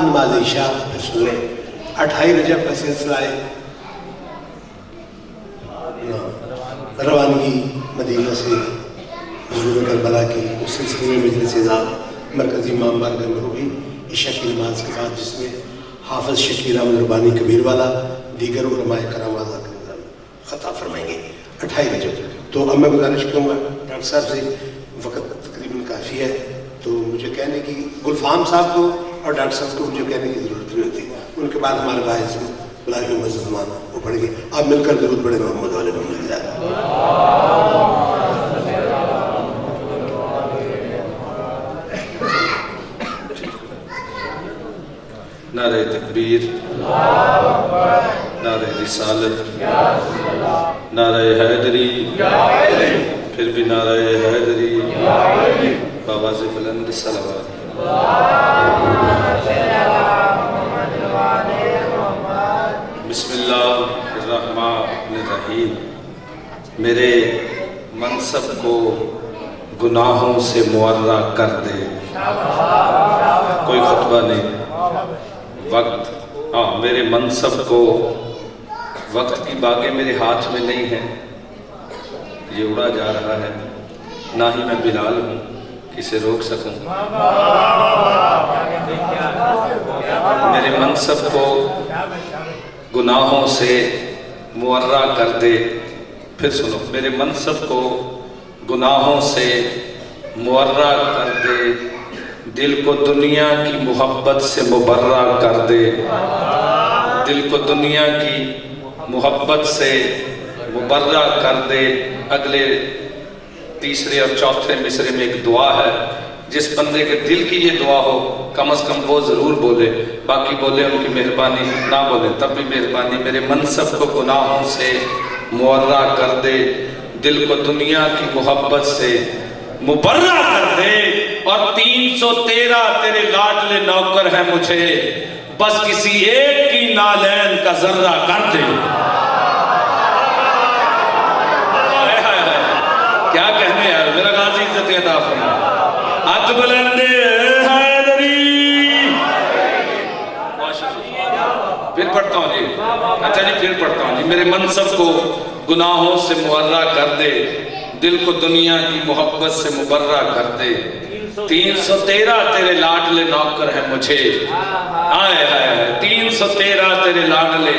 نماز عشاء پھر سن لیں 28 رجب کا سلسلہ ہے روانگی مدینہ سے حضور کربلا کی، اس سلسلے میں مجلس اعزاز مرکزی امام بارگاہ میں ہوگی عشاء کی نماز کے بعد، جس میں حافظ شکیل احمد ربانی کبیر والا دیگر علماء کرام خطاب فرمائیں گے 28 رجب۔ تو اب میں گزارش کروں گا ڈاکٹر صاحب سے، وقت تقریباً کافی ہے، تو مجھے کہنے کی گلفام صاحب کو اور ڈاکٹر صاحب کو مجھے کہنے کی ضرورت نہیں ہوتی، ان کے بعد ہمارے باعث بلائی مزدمان وہ پڑھیں گے۔ آپ مل کر درود پڑھیں محمد والے محمد نعرہ تکبیر، نعرہ رسالت، نعرہ حیدری، پھر بھی نعرہ حیدری، بآواز بلند صلوات۔ بسم اللہ الرحمن الرحیم۔ میرے منصب کو گناہوں سے معرّہ کر دے۔ کوئی خطبہ نہیں، وقت، میرے منصب کو، وقت کی باغیں میرے ہاتھ میں نہیں ہیں، یہ اڑا جا رہا ہے، نہ ہی میں بلال ہوں کسے روک سکوں۔ میرے منصب کو گناہوں سے معرّہ کر دے، پھر سنو، میرے منصب کو گناہوں سے معرّہ کر دے، دل کو دنیا کی محبت سے مبرّہ کر دے، دل کو دنیا کی محبت سے مبرّہ کر دے۔ اگلے تیسرے اور چوتھے مصرے میں ایک دعا ہے، جس بندے کے دل کی یہ دعا ہو کم از کم وہ ضرور بولے، باقی بولے ان کی مہربانی، نہ بولے تب بھی مہربانی۔ میرے منصب کو گناہوں سے معرّہ کر دے، دل کو دنیا کی محبت سے مبرّہ کر دے، اور 313 تیرے لاڈلے نوکر ہیں مجھے، بس کسی ایک کی نالین کا ذرہ کر دے۔ کیا کہنے یار، میرا غازی عزت عطا فرما، ہاتھ بلند حیدری۔ پھر پڑھتا ہوں جی، اچھا جی پھر پڑھتا ہوں جی۔ میرے منصب کو گناہوں سے معرّہ کر دے، دل کو دنیا کی محبت سے مبرّہ کر دے، 313 تیرے لاڈلے نوکر ہیں مجھے، آئے آئے 313 تیرے لاڈلے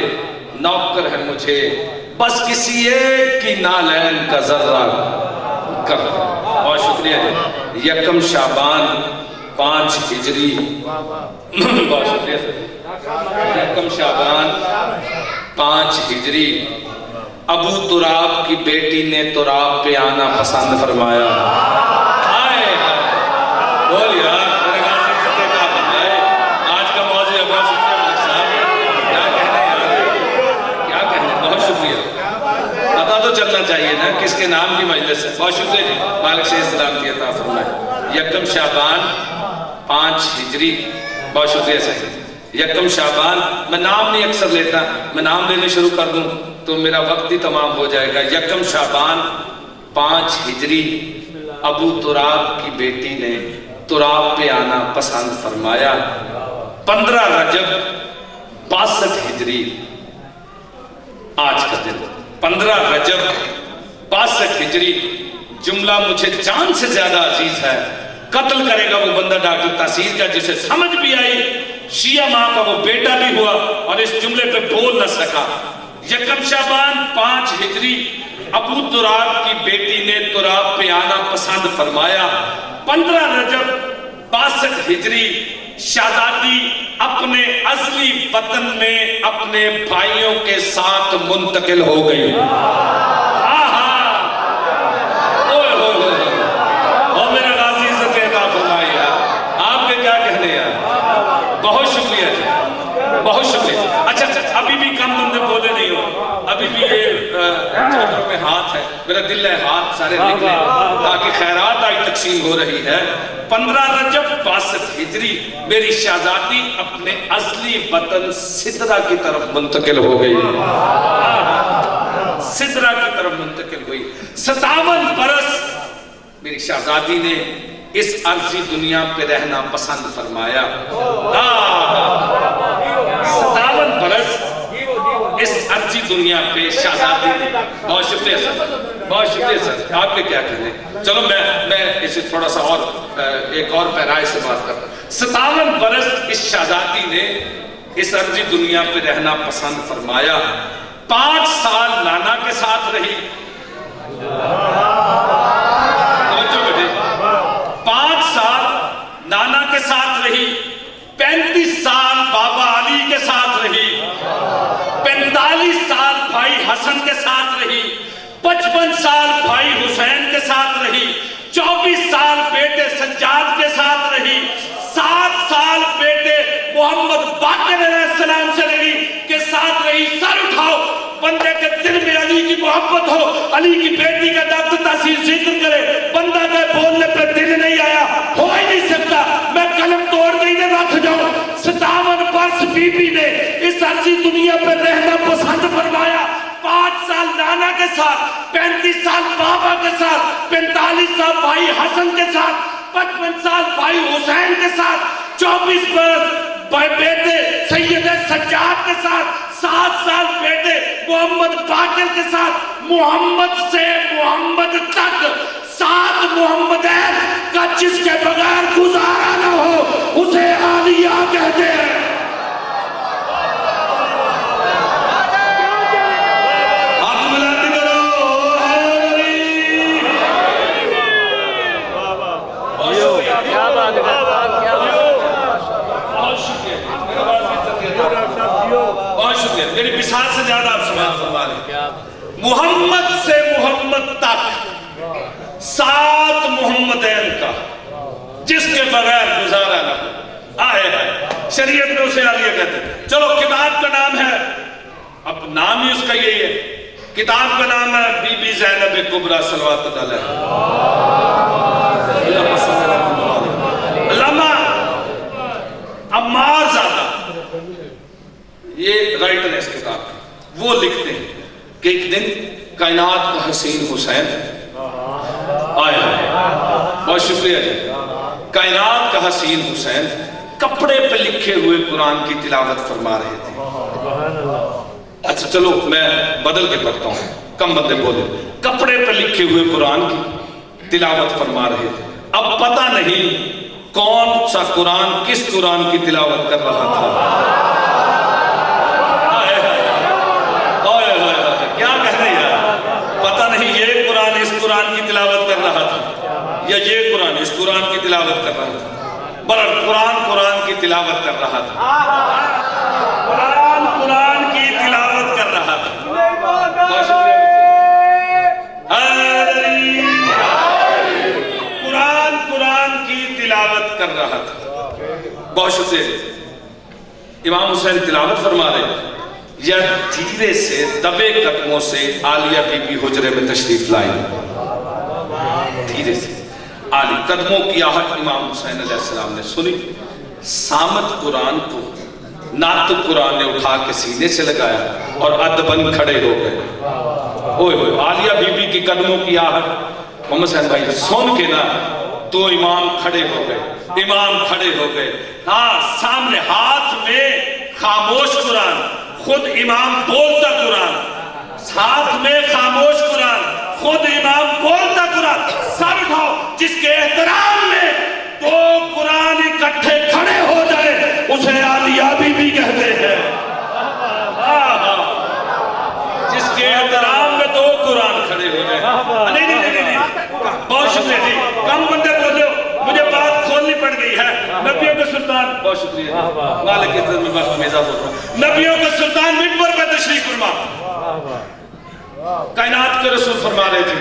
نوکر ہیں مجھے، بس کسی ایک کی نالین کا ذرہ کر دے۔ بہت شکریہ جی۔ یکم شعبان 5 ہجری، بہت شکریہ سر، یکم شعبان 5 ہجری، ابو تراب کی بیٹی نے تراب پہ آنا پسند فرمایا۔ بول یار، میرے غازی عزت عطا فرمائے، آج کا موضوع ہے، بہت شکریہ ملک صاحب، کیا کہنے یار، کیا کہنے، بہت شکریہ۔ پتہ تو چلنا چاہیے نا کس کے نام کی مجلس ہے۔ بہت شکریہ جی، مالک سے اسلام کی عطا فرمائے۔ یکم شعبان 5 ہجری، بہت شکریہ سر۔ یکم شعبان، میں نام نہیں اکثر لیتا، میں نام لینے شروع کر دوں تو میرا وقت ہی تمام ہو جائے گا۔ یکم شعبان 5 ہجری، ابو تراب کی بیٹی نے تراب پہ آنا پسند فرمایا۔ 15 رجب 62 ہجری، آج کا دن 15 رجب 62 ہجری، جملہ مجھے جان سے زیادہ عزیز ہے۔ قتل کرے گا وہ بندہ ڈاکٹر تاثیر کا جسے سمجھ بھی آئی، شیعہ ماں کا وہ بیٹا بھی ہوا اور اس جملے پہ بول نہ سکا۔ یکم شعبان 5 ہجری، ابو تراب کی بیٹی نے تراب پہ آنا پسند فرمایا۔ 15 رجب 62 ہجری، شہزادی اپنے اصلی وطن میں اپنے بھائیوں کے ساتھ منتقل ہو گئی۔ اور میرا غازی عزت عطا فرمائے، آپ کے کیا کہنے ہیں؟ بہت شکریہ جی، بہت شکریہ۔ اچھا ابھی بھی کم بندے بولے نہیں ہو، ابھی بھی یہ چادروں میں ہاتھ ہے، میرا دل ہے ہاتھ سارے نکلے تاکہ خیرات آئی تقسیم ہو رہی ہے۔ 15 رجب 62 ہجری، میری شہزادی اپنے اصلی وطن سدرہ کی طرف منتقل ہو گئی، سدرہ کی طرف منتقل ہوئی۔ 57 برس میری شہزادی نے اس عرضی دنیا پہ رہنا پسند فرمایا. 57 برس اس عرضی دنیا پہ شہزادی نے. بہت شکریہ سر، بہت شکریہ سر. آپ کے کیا کہنے؟ چلو میں اسے تھوڑا سا اور ایک اور پیرائے سے بات کرتا ہوں. 57 برس اس شہزادی نے اس عرضی دنیا پہ رہنا پسند فرمایا. 5 سال نانا کے ساتھ رہی. 5 سال نانا کے ساتھ رہی. 35 سال بابا علی کے ساتھ رہی. 45 سال بھائی حسن کے ساتھ رہی. 55 سال بھائی حسین کے ساتھ رہی. 24 سال بیٹے سجاد کے ساتھ رہی. 7 سال بیٹے محمد باقر علیہ السلام سے رہی کے ساتھ رہی. سر اٹھاؤ بندے کے دل میں علی کی محبت ہو، علی کی بیٹی کا دعوت تاثیر ذکر کرے، بندہ کے بولنے پہ دل نہیں آیا، ہو ہی نہیں سکتا. میں قلم توڑ کے انہیں رکھ جاؤں. 57 برس بی بی نے اس عرضی دنیا پہ رہنا پسند فرمایا. 5 سال نانا کے ساتھ، 35 سال بابا کے ساتھ، 45 سال بھائی حسن کے ساتھ، 55 سال بھائی حسین کے ساتھ، 24 برس بیٹے سید سجاد کے ساتھ، 7 سال بیٹے محمد باقر کے ساتھ. محمد سے محمد تک 7 محمدین کا جس کے بغیر گزارا نہ ہو اسے عالیہ کہتے ہیں. میری مثال سے زیادہ آپ سمجھ فرما رہے. محمد سے محمد تک 7 محمدین کا جس کے بغیر گزارا نہ ہو. آئے شریعت میں اسے عالیہ کہتے ہیں. چلو کتاب کا نام ہے، اب نام ہی اس کا یہی ہے. کتاب کا نام ہے بی بی زینب کبریٰ صلوات اللہ علیہ. علامہ عمار زادہ یہ رائٹر ہے اس کتاب کی، وہ لکھتے ہیں کہ ایک دن کائنات کا حسین حسین آیا ہے. بہت شکریہ جی. کائنات کا حسین حسین کپڑے پہ لکھے ہوئے قرآن کی تلاوت فرما رہے تھے. اچھا چلو میں بدل کے پڑھتا ہوں، کم بندے بولے. کپڑے پہ لکھے ہوئے قرآن کی تلاوت فرما رہے تھے. اب پتہ نہیں کون سا قرآن کس قرآن کی تلاوت کر رہا تھا. قرآن کی تلاوت کر رہا تھا یا یہ قرآن اس قرآن کی تلاوت کر رہا تھا. برحال قرآن کی تلاوت کر رہا تھا. قرآن کی تلاوت کر رہا تھا. قرآن کی تلاوت کر رہا تھا. بہت شکریہ. امام حسین تلاوت فرما رہے یا دھیرے سے دبے قدموں سے عالیہ بی بی حجرے میں تشریف لائی. دھیرے سے عالی قدموں کی آہٹ امام حسین علیہ السلام نے سنی. سامت قرآن کو ناطق قرآن نے اٹھا کے سینے سے لگایا اور ادبن کھڑے ہو گئے. اوئے ہوئے عالیہ بی بی کی قدموں کی آہٹ محمد حسین بھائی سن کے نا تو امام کھڑے ہو گئے. امام کھڑے ہو گئے. ہاں سامنے ہاتھ میں خاموش قرآن، خود امام بولتا قرآن. ہاتھ میں خاموش قرآن، خود امام بولتا قرآن. سر اٹھاؤ جس کے احترام میں 2 قرآن اکٹھے کھڑے ہو جائے اسے عالیہ بی بی کہتے ہیں. جس کے احترام میں 2 قرآن کھڑے ہو جائے. نہیں بہت شکریہ جی. کم بندے بولے مجھے بات کھولنی پڑ گئی ہے. نبیوں کے سلطان، بہت شکریہ مالک عزت میں بات میں اضافہ ہوتا ہوں. نبیوں کے سلطان منبر پہ تشریف فرما. کائنات کے رسول فرما رہے تھے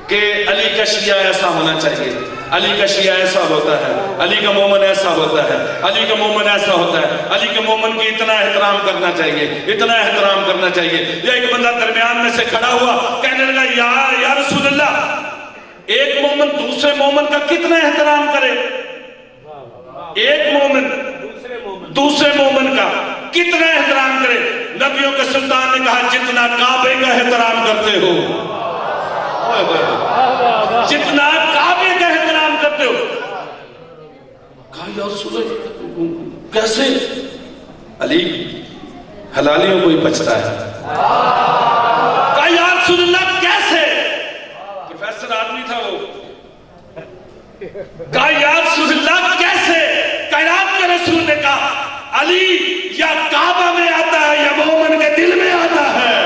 کہ علی کا شیعہ ایسا ہونا چاہیے، علی کا شیعہ ایسا ہوتا ہے، علی کا مومن ایسا ہوتا ہے، علی کا مومن ایسا ہوتا ہے، علی کے مومن کی اتنا احترام کرنا چاہیے، اتنا احترام کرنا چاہیے. یا ایک بندہ درمیان میں سے کھڑا ہوا کہنے لگا یا رسول اللہ، ایک مومن دوسرے مومن کا کتنا احترام کرے؟ ایک مومن دوسرے مومن کا کتنا احترام کرے؟ نبیوں کے سلطان نے کہا جتنا کعبے کا احترام کرتے ہو، جتنا کعبے کا احترام کرتے ہو؟ کہا یا رسول اللہ کیسے؟ علی حلالیوں کو ہی بچتا ہے. کہا یا رسول اللہ کیسے؟ پروفیسر آدمی تھا وہ. کہا یا رسول اللہ کیسے؟ کائنات کے رسول نے کہا علی یا کعبہ میں آتا ہے یا مومن کے دل میں آتا ہے.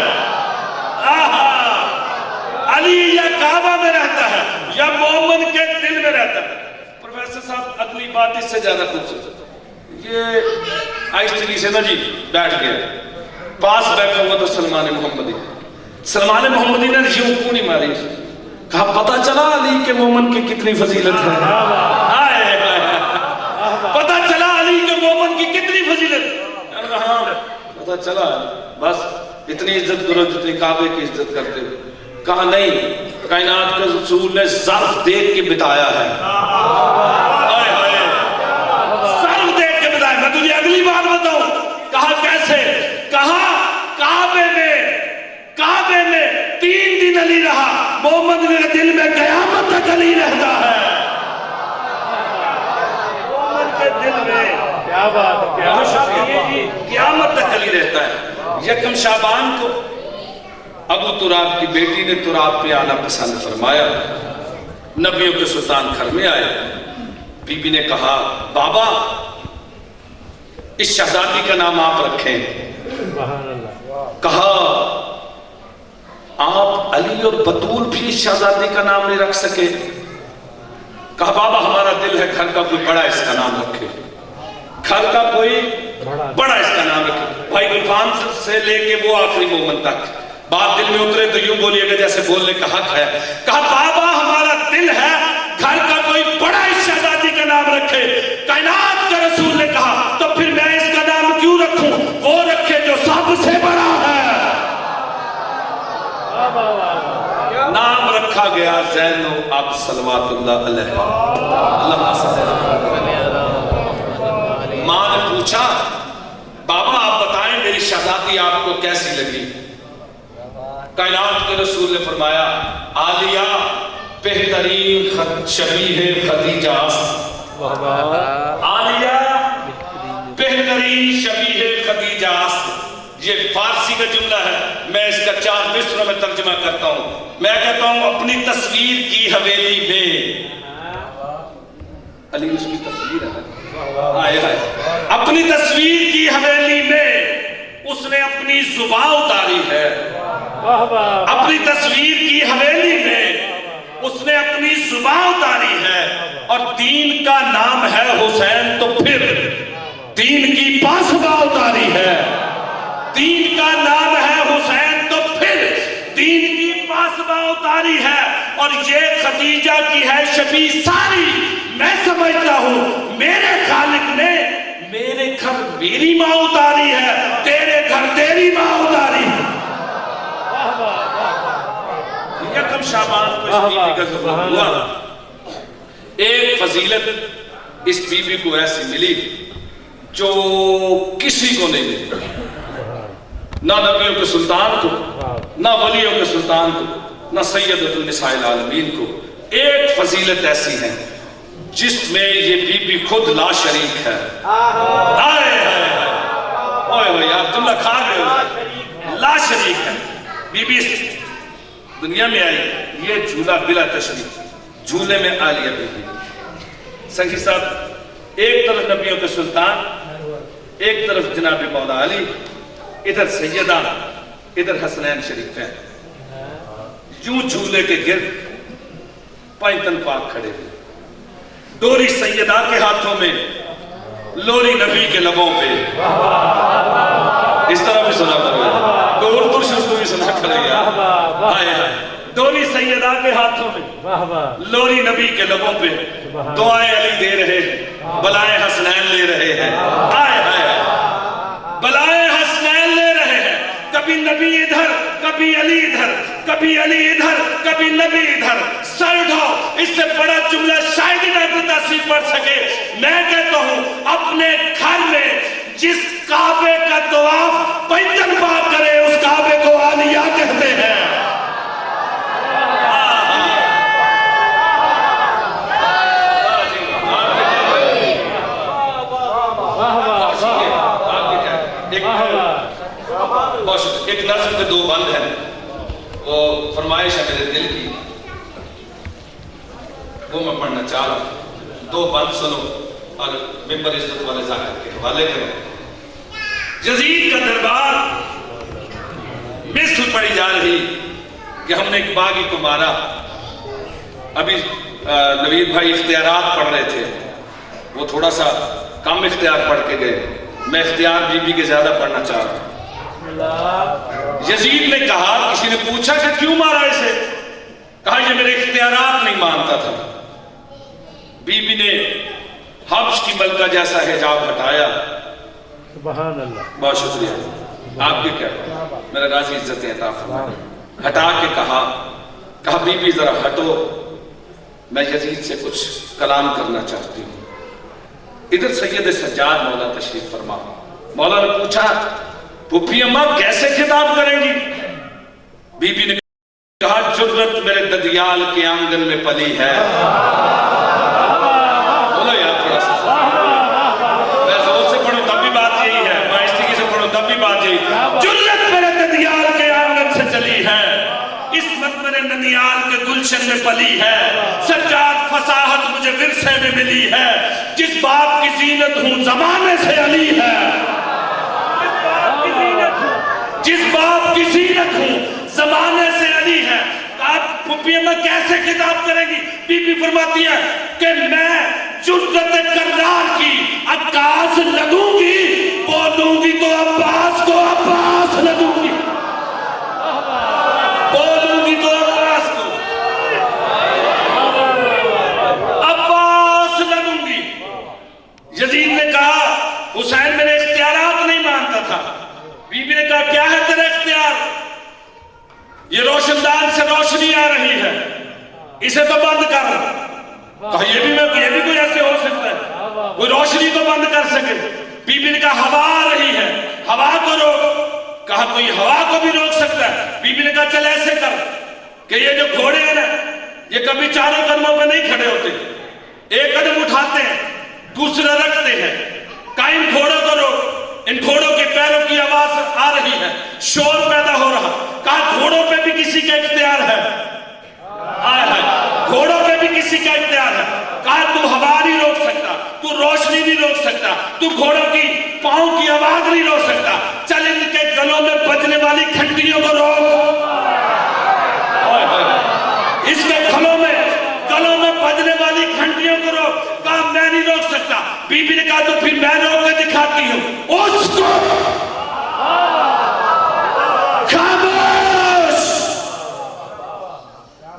علی یا کعبہ میں رہتا ہے یا مومن کے دل میں رہتا ہے. پروفیسر صاحب اگلی بات اس سے زیادہ خوبصورت. یہ آئسٹری سے نا جی بیٹھ گیا, پاس بیٹھا ہوا تو سلمان محمدی. سلمان محمدی نے یوں کیوں نہیں ماری؟ کہا پتہ چلا علی کے مومن کی کتنی فضیلت ہے. پتہ چلا علی کے مومن کی کتنی فضیلت. ہاں پتہ چلا, بس اتنی عزت کرو جتنی کعبے کی عزت کرتے ہو. کہا نہیں, کائنات کے رسول نے ظرف دیکھ کے بتایا ہے. ظرف دیکھ کے بتایا. میں تجھے اگلی بات بتاؤں. کہا کیسے؟ کہا کعبے میں 3 دن علی رہا, مومن کے دل میں قیامت تک علی رہتا ہے. مومن کے دل میں کیا بات ہے, قیامت تک علی رہتا ہے. یکم شعبان کو ابو تراب کی بیٹی نے تراب پہ آنا پسند فرمایا. نبیوں کے سلطان گھر میں آئے. بی بی نے کہا بابا اس شہزادی کا نام آپ رکھیں. کہا آپ علی اور بطول بھی اس شہزادی کا نام نہیں رکھ سکے؟ کہا بابا ہمارا دل ہے گھر کا کوئی بڑا اس کا نام رکھے, گھر کا کوئی بڑا اس کا نام رکھے. بھائی گلفام سے لے کے وہ آخری مومن تک بات دل میں اترے تو یوں بولیے گا جیسے بولنے کا حق ہے. کہا بابا ہمارا دل ہے گھر کا کوئی بڑا اس شہزادی کا نام رکھے. کائنات کے رسول نے کہا تو پھر میں اس کا نام کیوں رکھوں؟ وہ رکھے جو سب سے بڑا ہے. نام رکھا گیا زین اب صلوات اللہ علیہ. ماں نے پوچھا بابا آپ بتائیں میری شہزادی آپ کو کیسی لگی؟ کائنات کے رسول نے فرمایا عالیہ بہترین شبیہ خدیجہ است. عالیہ بہترین شبیہ خدیجہ است. یہ فارسی کا جملہ ہے, میں اس کا 4 مصروں میں ترجمہ کرتا ہوں. میں کہتا ہوں اپنی تصویر کی حویلی میں, علی اس کی تصویر ہے, اپنی تصویر کی حویلی میں اس نے اپنی زبان اتاری ہے. اپنی تصویر کی حویلی میں اس نے اپنی زبان اتاری ہے. اور دین کا نام ہے حسین تو پھر دین کی پاسباں اتاری ہے. دین کا نام ہے حسین تو پھر دین کی پاسباں اتاری ہے. اور یہ خدیجہ کی ہے شبیہ ساری. میں سمجھتا ہوں میرے خالق نے میرے گھر میری ماں اتاری ہے, تیرے گھر تیری ماں اتاری ہے. یکم شعبان کو اس بی بی کا ظہور ہوا. ایک فضیلت اس بی بی کو ایسی ملی جو کسی کو نہیں ملی, نہ نبیوں کے سلطان کو, نہ ولیوں کے سلطان کو, نہ سیدۃ النساء العالمین کو. ایک فضیلت ایسی ہے جس میں یہ بی بی خود لا شریک ہے. عبداللہ کھا گئے, لا شریک ہے. بی بی دنیا میں آئی, یہ جھولا بلا تشریف, جھولے میں عالیہ بی بی. سنگی صاحب ایک طرف نبیوں کے سلطان, ایک طرف جناب مولا علی, ادھر سیدہ, ادھر حسنین شریفین. یوں جھولے کے گرد پینتن پاک کھڑے ہوئے. ڈوری سیدہ کے ہاتھوں میں, لوری نبی کے لبوں پہ. اس طرح بھی سنا کرے, کوئی اردو سے اس کو بھی سنا کرے گا. ڈوری سیدہ کے ہاتھوں میں, لوری نبی کے لبوں پہ. دعائیں علی دے رہے ہیں, بلائیں حسنین لے رہے ہیں. بلائیں حسنین لے رہے ہیں. کبھی نبی ادھر, کبھی علی ادھر, کبھی علی ادھر, کبھی نبی ادھر. سر اٹھاؤ, اس سے بڑا جملہ شاید ہی نہ کوئی تاثیر پڑ سکے. میں کہتا ہوں اپنے گھر میں جس کعبے کا طواف پینتن پاک کرے اس کعبے کو عالیہ کہتے ہیں. ایک نظم کے دو بند ہیں، وہ فرمائش ہے میرے دل کی، وہ میں پڑھنا چاہ رہا ہوں. دو بند سنو اور ممبر عزت والے ذاکر کے حوالے کرو. یزید کا دربار مثل پڑی جا رہی کہ ہم نے ایک باغی کو مارا. ابھی نوید بھائی اختیارات پڑھ رہے تھے، وہ تھوڑا سا کم اختیار پڑھ کے گئے، میں اختیار بی بی کے زیادہ پڑھنا چاہ رہا ہوں. یزید نے کہا، کسی نے پوچھا کہ کیوں مارا اسے؟ کہا یہ میرے اختیارات نہیں مانتا تھا. بی بی نے حبش کی ملکہ جیسا حجاب ہٹایا. سبحان اللہ. بہت شکریہ. آپ کے کیا میرا غازی عزت عطا فرمائے. ہٹا کے کہا بی بی ذرا ہٹو، میں یزید سے کچھ کلام کرنا چاہتی ہوں. ادھر سید سجاد مولا تشریف فرما. مولا نے پوچھا پھپھی اماں کیسے خطاب کریں گی؟ بی بی نے کہا جرت میرے ددیال کے آنگن میں پلی ہے. بولو یار تھوڑا سا، میں زور سے پڑھوں تب بھی بات یہی ہے، میں استقی سے پڑھوں تب بھی بات یہی. جرت میرے ددیال کے آنگن سے چلی ہے، عصمت میرے ننیال کے گلشن میں پلی ہے. سجاد فصاحت مجھے ورثے میں ملی ہے، جس باپ کی زینت ہوں زمانے سے علی ہے. جس باپ کی زینت ہوں زمانے سے علی ہے. آپ پھپھی اماں کیسے خطاب کریں گی؟ بی بی فرماتی ہے کہ میں جرت کرار کی عکاس لگوں گی، بولوں گی تو عباس کو عباس لگوں گی، بولوں گی تو عباس کو عباس لگوں گی. یزید نے کہا حسین میرے اختیارات نہیں مانتا تھا. بی بی نے کہا کیا ہے تیرا اختیار؟ یہ روشن دان سے روشنی آ رہی ہے، اسے تو بند کر. کہا یہ بھی کوئی ایسے ہو سکتا ہے کوئی روشنی تو بند کر سکے؟ بی بی نے کہا ہوا آ رہی ہے، ہوا کو روک. کہا کوئی ہوا کو بھی روک سکتا ہے؟ بی بی نے کہا چل ایسے کر کہ یہ جو گھوڑے ہیں نا، یہ کبھی چاروں قدموں پہ نہیں کھڑے ہوتے، ایک قدم اٹھاتے ہیں دوسرا رکھتے ہیں. کہا ان گھوڑوں کو روک. ان گھوڑوں کے پیروں کی آواز آ رہی ہے، شور پیدا ہو رہا. کہا گھوڑوں پہ بھی کسی کا اختیار ہے، گھوڑوں پہ بھی کسی کا اختیار ہے. کہا تو ہوا نہیں روک سکتا، تو روشنی نہیں روک سکتا، تو گھوڑوں کی پاؤں کی آواز نہیں روک سکتا، چل ان کے گلوں میں بجنے والی گھنٹیوں کو روک. اس کے گلوں میں بجنے والی گھنٹیوں کو روک. کہا میں نہیں روک سکتا. بی بی نے کہا تو پھر میں روک کے دکھاتی ہوں. اس کو خاموش.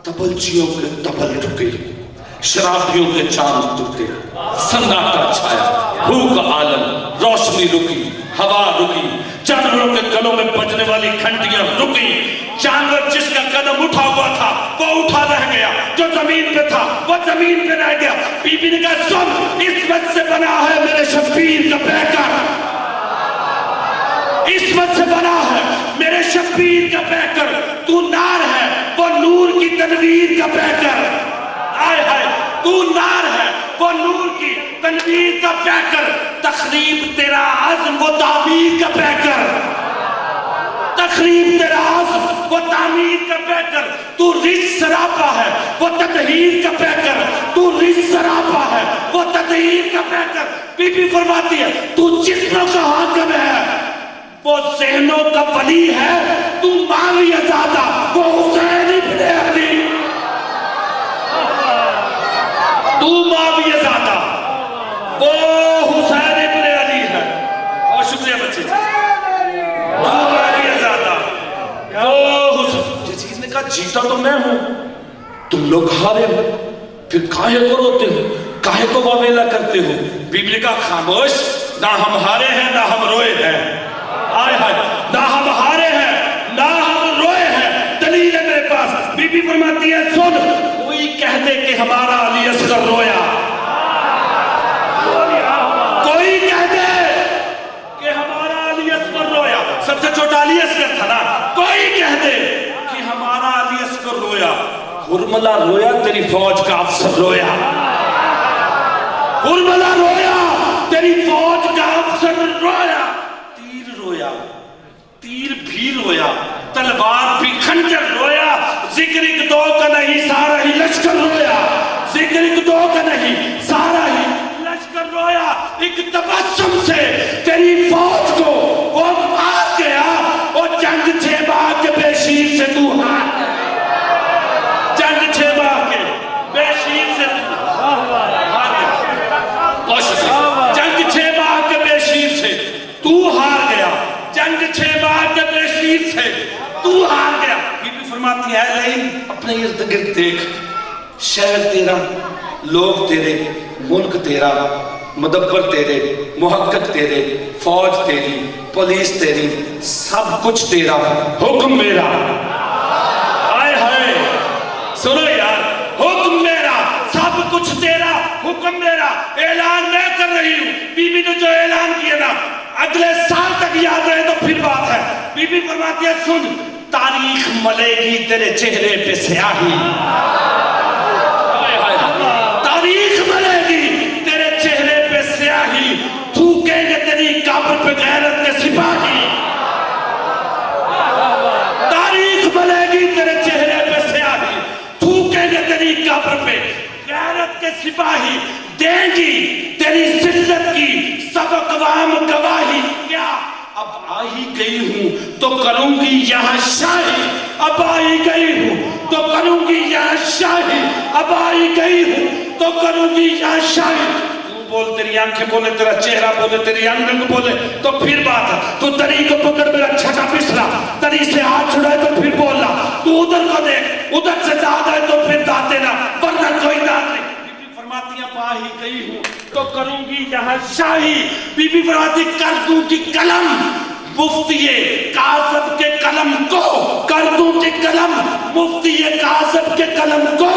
تبلچیوں کے تبل رکے، شرابیوں کے چاند ٹوٹے، سناٹا چھایا، بھوک عالم، روشنی رکی، ہوا رکی، جانوروں کے گلوں میں بجنے والی گھنٹیاں رکی. جانور جس کا قدم اٹھا ہوا تھا وہ اٹھا رہ گیا، جو زمین پہ تھا وہ زمین پہ رہ گیا. بی بی نے کہا سن، عصمت سے بنا ہے میرے شبیر کا پیکر، عصمت سے بنا ہے میرے شبیر کا پیکر. تو نار ہے وہ نور کی تنویر کا پیکر. آئے ہائے تو نار ہے وہ نور کی تنویر کا پیکر. تخریب تیرا عزم وہ تعمیر کا پیکر، تخریب تیرا عزم وہ تعمیر کا پیکر. تو رج سراپا ہے وہ تطہیر کا پیکر، تو رج سراپا ہے وہ تطہیر کا پیکر. بی بی فرماتی ہے تو جسموں کا حاکم ہے وہ ذہنوں کا ولی ہے، تو معاویہ زادہ وہ حسین ابن علی. تو معاویہ زادہ وہ حسین ابن علی ہے. اور شکریہ بچے. تو معاویہ زادہ وہ حسین. یزید نے کہا جیتا تو میں ہوں، تم لوگ ہارے ہو، پھر کاہے کو روتے ہو، کاہے کو واویلا کرتے ہو؟ بی بی نے کہا خاموش، نہ ہم ہارے ہیں نہ ہم روئے ہیں. آئے ہائے نہ ہم ہارے ہیں نہ ہم روئے ہیں، دلیل ہے میرے پاس. بی بی فرماتی ہے سن، کوئی کہہ دے کہ ہمارا علی اصغر رویا، کوئی کہہ دے کہ ہمارا علی اصغر رویا، سب سے چھوٹا علی اصغر تھا نا، کوئی کہہ دے کہ ہمارا علی اصغر رویا. ہرملہ رویا تیری فوج کا افسر رویا، ہرملہ رویا تیری فوج کا افسر رویا. تیر رویا رویا, تیر بھی رویا, تلوار بھی خنجر رویا, ذکر ایک دو کا نہیں سارا ہی لشکر رویا, ذکر ایک دو کا نہیں سارا ہی لشکر رویا. ایک تبسم سے تیری فوج کو وہ مار گیا, وہ جنگ چھیبا کے بے شیر سے تو ہار گیا, جنگ چھیبا کے بے شیر سے تو ہار گیا, جنگ چھیبا کے بے شیر سے تو ہار گیا, جنگ چھیبا کے بے شیر سے تو ہار گیا. بی بی فرماتی ہے لیکن اپنے ارد گرد دیکھ, شہر تیرا, لوگ تیرے, ملک تیرا, مدبر تیرے, محقق تیرے, فوج تیری, پولیس تیری, سب کچھ تیرا, حکم میرا. آئے ہائے سنو یار, حکم میرا, سب کچھ تیرا, حکم میرا. اعلان میں کر رہی ہوں, بی بی نے جو اعلان کیا نا اگلے سال تک یاد رہے تو پھر بات ہے. بی بی فرماتی ہے سن, تاریخ ملے گی تیرے چہرے پہ سیاہی, تاریخ ملے گی تیرے چہرے پہ سیاہی, تھوکیں گے تیری قبر پہ غیرت کے سپاہی, تاریخ ملے گی تیرے چہرے پہ سیاہی, تھوکیں گے تیری قبر پہ غیرت کے سپاہی, دیں گی تیری ذلت کی سب اقوام گواہی. کیا اب آئی گئی ہوں تو کروں گی یہاں شاہی, اب آئی گئی ہوں تو کروں گی یہاں شاہی, اب آئی گئی ہوں تو کروں گی یہاں شاہی. تو بول, تیری آنکھیں بولے, تیرا چہرہ بولے, تیری انگ بولے تو پھر بات ہے. تو تری کو پکڑ میرا چھٹا پسرا, تری سے ہاتھ چھڑائے تو پھر بولنا, تو ادھر کو دیکھ, ادھر سے داد ہے تو پھر داد دینا, ورنہ کوئی داد نہیں. فرماتی ہیں پا ہی گئی ہوں تو کروں گی یہاں شاہی. بی بی فرماتی کر دوں کی قلم مفتی کاذب کے قلم کو, کر دوں کی قلم مفتی کاذب کے قلم کو,